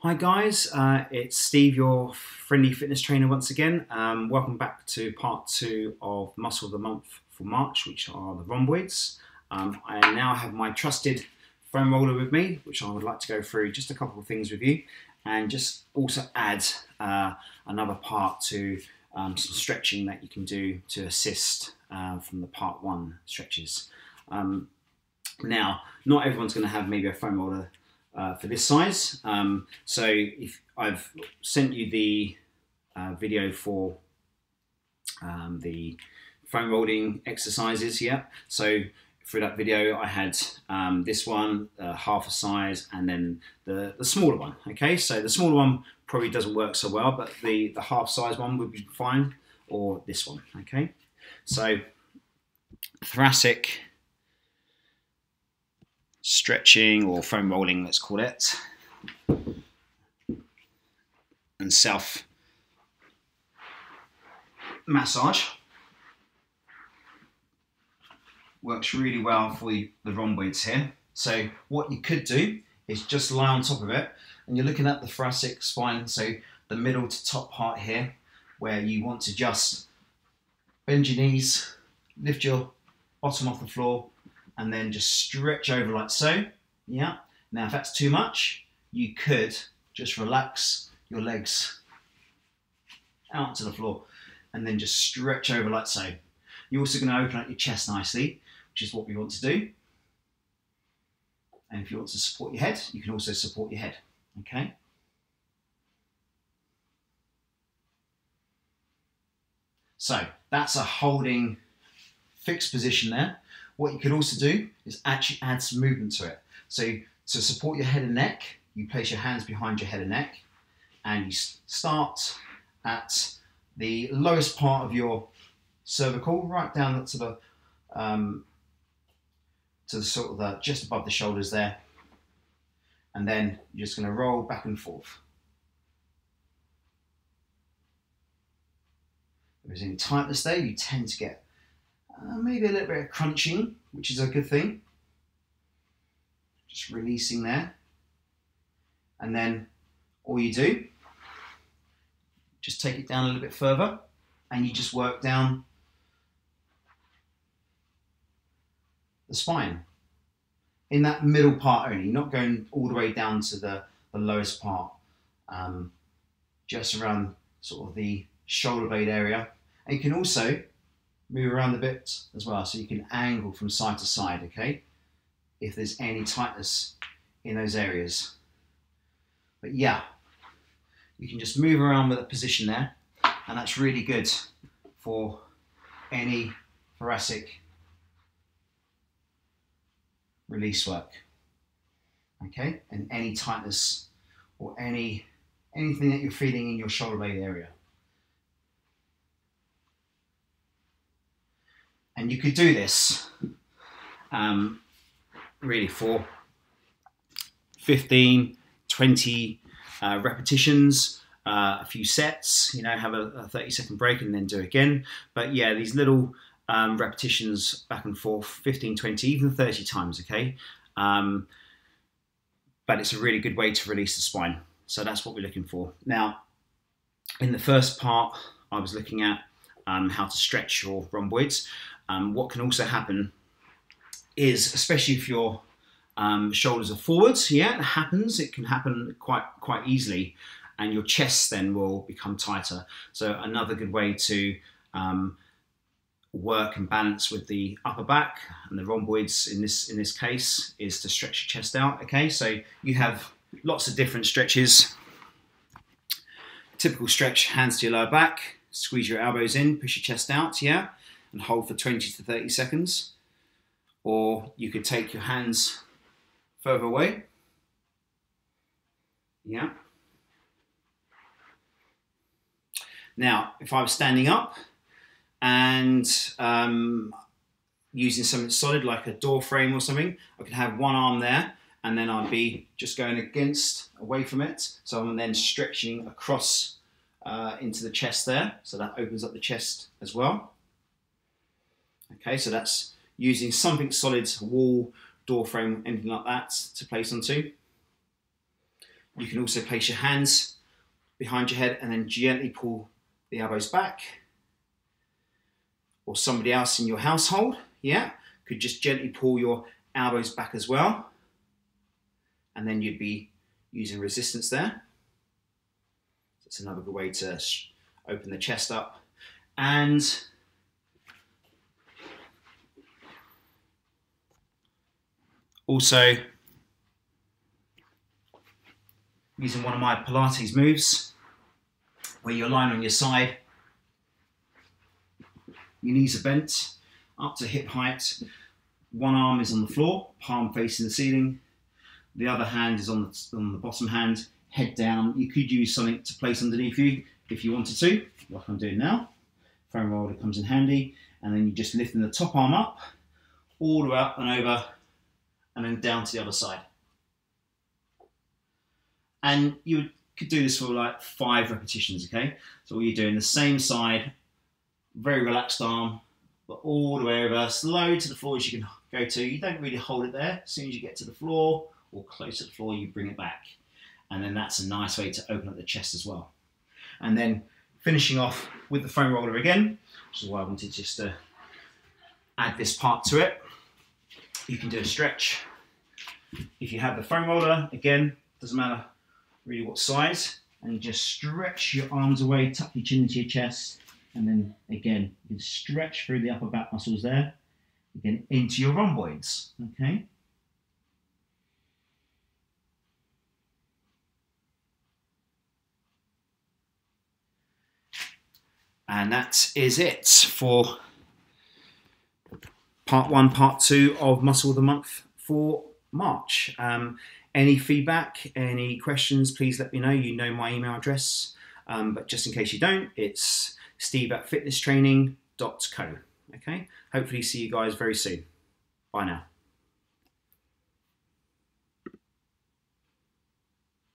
Hi guys, it's Steve, your friendly fitness trainer once again. Welcome back to part 2 of Muscle of the Month for March, which are the rhomboids. I now have my trusted foam roller with me, which I would like to go through just a couple of things with you, and just also add another part to some stretching that you can do to assist from the part 1 stretches. Now, not everyone's going to have maybe a foam roller for this size, so if I've sent you the video for the foam rolling exercises, yeah. So through that video, I had this one, half a size, and then the smaller one. Okay, so the smaller one probably doesn't work so well, but the half size one would be fine, or this one. Okay, so thoracic stretching, or foam rolling, let's call it, and self massage works really well for the rhomboids here. So what you could do is just lie on top of it, and you're looking at the thoracic spine, so the middle to top part here, where you want to just bend your knees, lift your bottom off the floor, and then just stretch over like so. Yeah. Now, if that's too much, you could just relax your legs out to the floor and then just stretch over like so. You're also going to open up your chest nicely, which is what we want to do. And if you want to support your head, you can also support your head. Okay. So that's a holding fixed position there. What you could also do is actually add some movement to it. So to support your head and neck, you place your hands behind your head and neck, and you start at the lowest part of your cervical, right down to the sort of the, just above the shoulders there, and then you're just going to roll back and forth. If there's any tightness there, you tend to get maybe a little bit of crunching, which is a good thing. Just releasing there. And then all you do, just take it down a little bit further, and you just work down the spine. In that middle part only, not going all the way down to the lowest part. Just around sort of the shoulder blade area. And you can also move around a bit as well, so you can angle from side to side, okay, if there's any tightness in those areas. But yeah, you can just move around with a position there, and that's really good for any thoracic release work, okay, and any tightness or anything that you're feeling in your shoulder blade area. And you could do this really for 15, 20 repetitions, a few sets, you know, have a 30-second break and then do it again. But yeah, these little repetitions back and forth, 15, 20, even 30 times, okay? But it's a really good way to release the spine. So that's what we're looking for. Now, in the first part, I was looking at how to stretch your rhomboids. What can also happen is, especially if your shoulders are forwards, yeah, it happens. It can happen quite easily, and your chest then will become tighter. So another good way to work and balance with the upper back and the rhomboids in this case is to stretch your chest out. Okay, so you have lots of different stretches. Typical stretch: hands to your lower back, squeeze your elbows in, push your chest out, yeah, and hold for 20 to 30 seconds. Or you could take your hands further away, yeah. Now, if I was standing up and using something solid like a door frame or something, I could have one arm there, and then I'd be just going away from it. So I'm then stretching across into the chest there, so that opens up the chest as well. Okay, so that's using something solid, wall, door frame, anything like that to place onto. You can also place your hands behind your head and then gently pull the elbows back. Or somebody else in your household, yeah, could just gently pull your elbows back as well. And then you'd be using resistance there. That's another good way to open the chest up. And also using one of my Pilates moves, where you're lying on your side, your knees are bent up to hip height, one arm is on the floor, palm facing the ceiling, the other hand is on the bottom hand, head down. You could use something to place underneath you if you wanted to, like I'm doing now. Foam roller comes in handy, and then you just lifting the top arm up, all the way up and over, and then down to the other side. And you could do this for like 5 repetitions, okay? So all you're doing, the same side, very relaxed arm, but all the way over, slow to the floor as you can go to. You don't really hold it there. As soon as you get to the floor or close to the floor, you bring it back. And then that's a nice way to open up the chest as well. And then finishing off with the foam roller again, which is why I wanted just to add this part to it. You can do a stretch. If you have the foam roller, again, doesn't matter really what size, and you just stretch your arms away, tuck your chin into your chest, and then again, you can stretch through the upper back muscles there, again, into your rhomboids, okay? And that is it for part 1, part 2 of Muscle of the Month for March. Any feedback, any questions, please let me know. You know my email address, but just in case you don't, it's steve@fitnesstraining.co. Okay, hopefully see you guys very soon. Bye now.